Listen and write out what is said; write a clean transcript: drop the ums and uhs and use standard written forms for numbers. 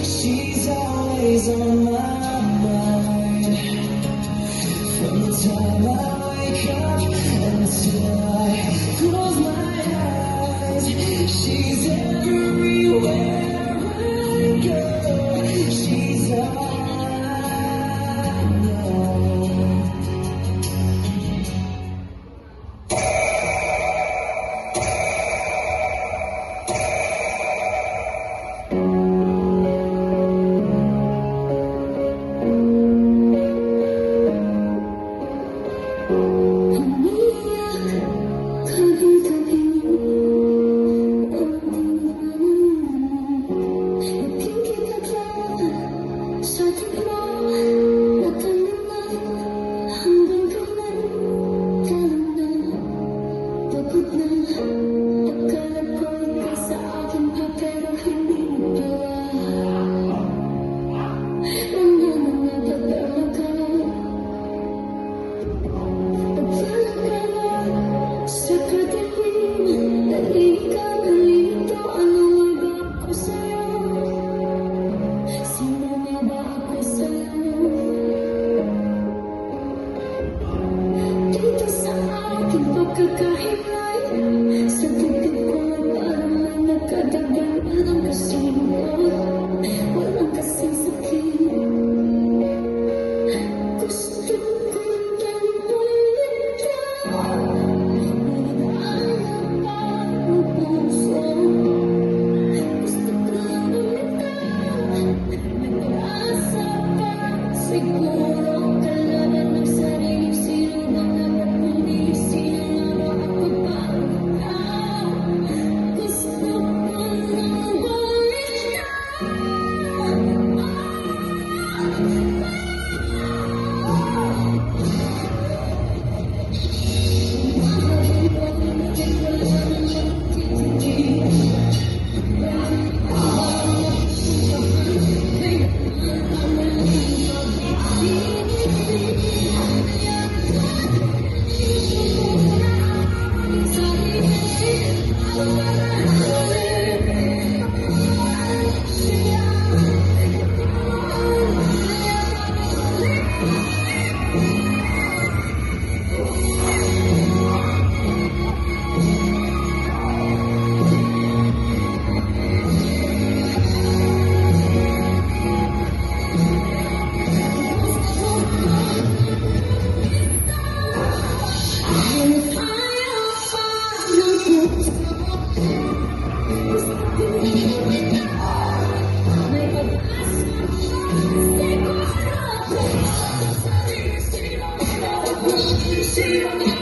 She's always on my mind, from the time I wake up until I close my eyes. She's everywhere I go. She's all I know. Pagkakahinay sa tubig ko na parang may nagkadagan. Walang kasing walang kasing sakit. Gusto ko nang bumitaw, ngunit alam pa ang puso. Gusto ko nang bumitaw, may pag-asa pa. Siguro kailangan ng sarili. Sino ba dapat muli? Sino nga ba ako pa? Gusto ko nang bumitaw. See you.